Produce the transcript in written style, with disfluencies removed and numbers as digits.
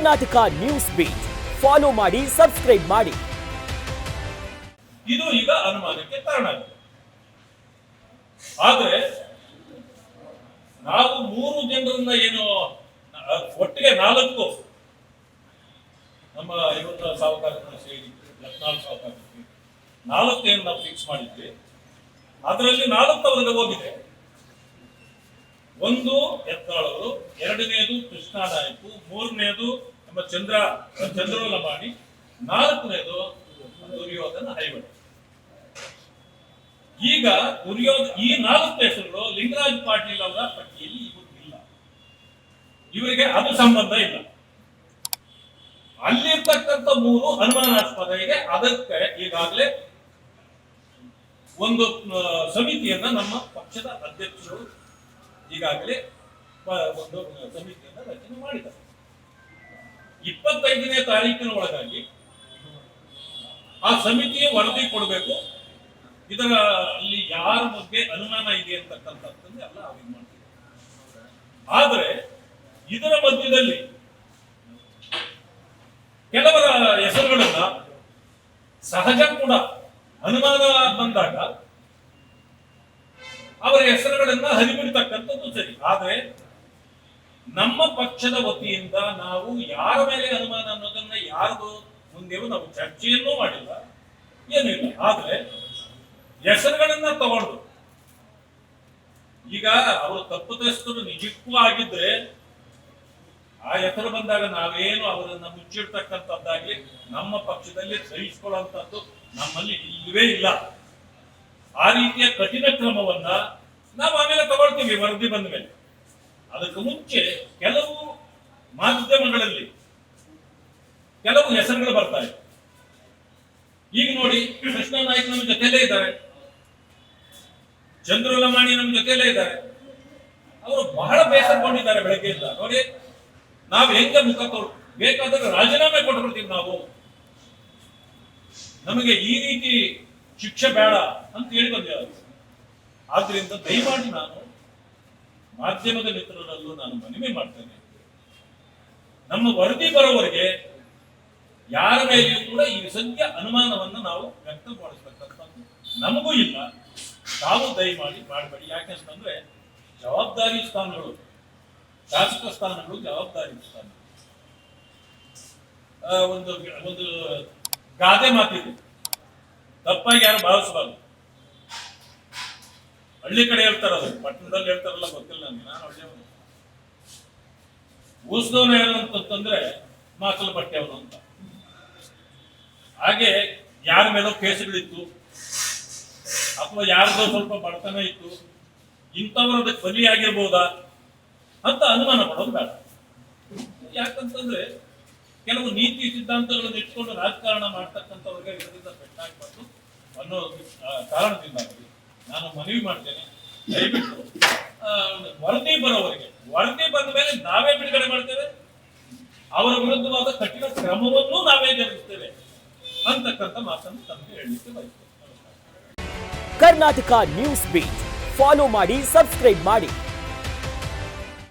Karnataka news beet follow ಮಾಡಿ, subscribe ಮಾಡಿ. ಇದು ಈಗ ಅನುಮಾನಕ್ಕೆ ಕಾರಣ ಆಗಿದೆ. ಆದ್ರೆ ನಾವು 3 ಜನರನ್ನ ಏನು ಒಟ್ಟಿಗೆ 4 ನಮ್ಮ ಇವತ್ತ ಸಾಹುಕಾರರನ್ನ ಸೇರಿ 14 ಸಾಹುಕಾರರಿಗೆ 4 ಏನು ನಾವು ಫಿಕ್ಸ್ ಮಾಡಿದ್ವಿ. ಅದರಲ್ಲಿ 4 ಅವರಿಗೆ ಹೋಗಿದೆ. ಒಂದು ಯತ್ನಾಳವರು, 2ನೇದು ಕೃಷ್ಣ ನಾಯಕ್, 3ನೇದು ನಮ್ಮ ಚಂದ್ರಲಮಾಣಿ, 4ನೇದು ದುರ್ಯೋಧನ ಹೈವಡೆ. ಈಗ ಈ 4 ಹೆಸರುಗಳು ಲಿಂಗರಾಜ್ ಪಾಟೀಲ್ ಅವರ ಪಟ್ಟಿಯಲ್ಲಿ ಇಲ್ಲ. ಇವರಿಗೆ ಅದು ಸಂಬಂಧ ಇಲ್ಲ. ಅಲ್ಲಿರ್ತಕ್ಕಂಥ 3 ಅನುಮಾನಾಸ್ಪದ ಇದೆ. ಅದಕ್ಕೆ ಈಗಾಗಲೇ ಒಂದು ಸಮಿತಿಯನ್ನ ನಮ್ಮ ಪಕ್ಷದ ಅಧ್ಯಕ್ಷರು ಈಗಾಗಲೇ ಒಂದು ಸಮಿತಿಯನ್ನ ರಚನೆ ಮಾಡಿದ್ದಾರೆ. 25ನೇ ತಾರೀಕಿನ ಒಳಗಾಗಿ ಆ ಸಮಿತಿಯ ವರದಿ ಕೊಡಬೇಕು. ಇದರ ಅಲ್ಲಿ ಯಾರ ಬಗ್ಗೆ ಅನುಮಾನ ಇದೆ ಅಂತಕ್ಕಂಥದ್ದನ್ನು ಎಲ್ಲ ಅವ್ರಿಗೆ ಮಾಡ್ತೀವಿ. ಆದ್ರೆ ಇದರ ಮಧ್ಯದಲ್ಲಿ ಕೆಲವರ ಹೆಸರುಗಳನ್ನ ಸಹಜ ಕೂಡ ಅನುಮಾನ ಬಂದಾಗ ಅವರ ಹೆಸರುಗಳನ್ನ ಹರಿಬಿಡ್ತಕ್ಕಂಥದ್ದು ಸರಿ. ಆದ್ರೆ ನಮ್ಮ ಪಕ್ಷದ ವತಿಯಿಂದ ನಾವು ಯಾರ ಮೇಲೆ ಅನುಮಾನ ಅನ್ನೋದನ್ನ ಯಾರದು ಮುಂದೆವು ನಾವು ಚರ್ಚೆಯನ್ನೂ ಮಾಡಿಲ್ಲ, ಏನಿಲ್ಲ. ಆದ್ರೆ ಹೆಸರುಗಳನ್ನ ತಗೊಂಡು ಈಗ ಅವರು ತಪ್ಪಿತಸ್ಥರು ನಿಜಕ್ಕೂ ಆಗಿದ್ರೆ ಆ ಹೆಸರು ಬಂದಾಗ ನಾವೇನು ಅವರನ್ನ ಮುಚ್ಚಿಡ್ತಕ್ಕಂಥದ್ದಾಗ್ಲಿ ನಮ್ಮ ಪಕ್ಷದಲ್ಲಿ ಸಹಿಸಿಕೊಳ್ಳುವಂಥದ್ದು ನಮ್ಮಲ್ಲಿ ಇಲ್ಲವೇ ಇಲ್ಲ. ಆ ರೀತಿಯ ಕಠಿಣ ಕ್ರಮವನ್ನ ನಾವು ಆಮೇಲೆ ತಗೊಳ್ತೀವಿ ವರದಿ ಬಂದ ಮೇಲೆ. ಅದಕ್ಕೆ ಮುಂಚೆ ಕೆಲವು ಮಾಧ್ಯಮಗಳಲ್ಲಿ ಕೆಲವು ಹೆಸರುಗಳು ಬರ್ತಾರೆ. ಈಗ ನೋಡಿ, ಕೃಷ್ಣ ನಾಯ್ಕ ನಮ್ಮ ಜೊತೆಲೇ ಇದ್ದಾರೆ, ಚಂದ್ರಲಮಾಣಿ ನಮ್ಮ ಜೊತೆಲೇ ಇದ್ದಾರೆ. ಅವರು ಬಹಳ ಬೇಸರಗೊಂಡಿದ್ದಾರೆ ಬೆಳಗ್ಗೆಯಿಂದ. ನೋಡಿ, ನಾವು ಹೆಂಗ ಮುಖ ಬೇಕಾದ್ರೆ ರಾಜೀನಾಮೆ ಕೊಟ್ಬಿಡ್ತೀವಿ ನಾವು, ನಮಗೆ ಈ ರೀತಿ ಶಿಕ್ಷೆ ಬೇಡ ಅಂತ ಹೇಳಿ ಬಂದಿದ್ದಾರೆ. ಆದ್ರಿಂದ ದಯಮಾಡಿ ನಾನು ಮಾಧ್ಯಮದ ಮಿತ್ರರಲ್ಲೂ ನಾನು ಮನವಿ ಮಾಡ್ತೇನೆ, ನಮ್ಮ ವರದಿ ಬರೋವರೆಗೆ ಯಾರ ಮೇಲೆಯೂ ಕೂಡ ಈ ಸದ್ಯ ಅನುಮಾನವನ್ನು ನಾವು ವ್ಯಕ್ತಪಡಿಸತಕ್ಕಂಥದ್ದು ನಮಗೂ ಇಲ್ಲ. ತಾವು ದಯಮಾಡಿ ಮಾಡಬೇಡಿ. ಯಾಕೆಂತಂದ್ರೆ ಜವಾಬ್ದಾರಿ ಸ್ಥಾನಗಳು, ಶಾಸಕ ಸ್ಥಾನಗಳು ಜವಾಬ್ದಾರಿ ಸ್ಥಾನ. ಒಂದು ಗಾದೆ ಮಾತಿದೆ, ತಪ್ಪಾಗಿ ಯಾರು ಭಾವಿಸಬಾರ್ದು. ಹಳ್ಳಿ ಕಡೆ ಹೇಳ್ತಾರದು, ಪಟ್ಟಣದಲ್ಲಿ ಹೇಳ್ತಾರಲ್ಲ ಗೊತ್ತಿಲ್ಲ ನನಗೆ, ನಾನು ಹಳ್ಳಿಯವನು. ಊಸ್ದವನು ಯಾರು ಅಂತಂದ್ರೆ ಮಾಕಲ ಬಟ್ಟೆ ಅವನು ಅಂತ. ಹಾಗೆ ಯಾರ ಮೇಲೋ ಕೇಸುಗಳಿತ್ತು ಅಥವಾ ಯಾರ್ದೋ ಸ್ವಲ್ಪ ಬಡತನ ಇತ್ತು, ಇಂಥವ್ರು ಅದಕ್ಕೆ ಬಲಿಯಾಗಿರ್ಬೋದಾ ಅಂತ ಅನುಮಾನ ಪಡೋದು ಬೇಡ. ಯಾಕಂತಂದ್ರೆ ಕೆಲವು ನೀತಿ ಸಿದ್ಧಾಂತಗಳನ್ನು ಇಟ್ಕೊಂಡು ರಾಜಕಾರಣ ಮಾಡ್ತಕ್ಕಂಥವ್ರಿಗೆ ಇದರಿಂದ ಪೆಟ್ಟಾಗಬಾರ್ದು ಅನ್ನೋ ಕಾರಣದಿಂದಾಗಿ ನಾನು ಮನವಿ ಮಾಡ್ತೇನೆ, ದಯವಿಟ್ಟು ವರದಿ ಬರೋವರೆಗೆ, ವರದಿ ಬಂದ ಮೇಲೆ ನಾವೇ ಬಿಡುಗಡೆ ಮಾಡ್ತೇವೆ, ಅವರ ವಿರುದ್ಧವಾದ ಕಠಿಣ ಕ್ರಮವನ್ನು ನಾವೇ ಜರುಗಿಸ್ತೇವೆ ಅಂತಕ್ಕಂಥ ಮಾತನ್ನು ತಮಗೆ ಹೇಳಲಿಕ್ಕೆ ಬಯಸ್ತೇನೆ. ಕರ್ನಾಟಕ ನ್ಯೂಸ್ ಬೀಟ್ ಫಾಲೋ ಮಾಡಿ, ಸಬ್ಸ್ಕ್ರೈಬ್ ಮಾಡಿ.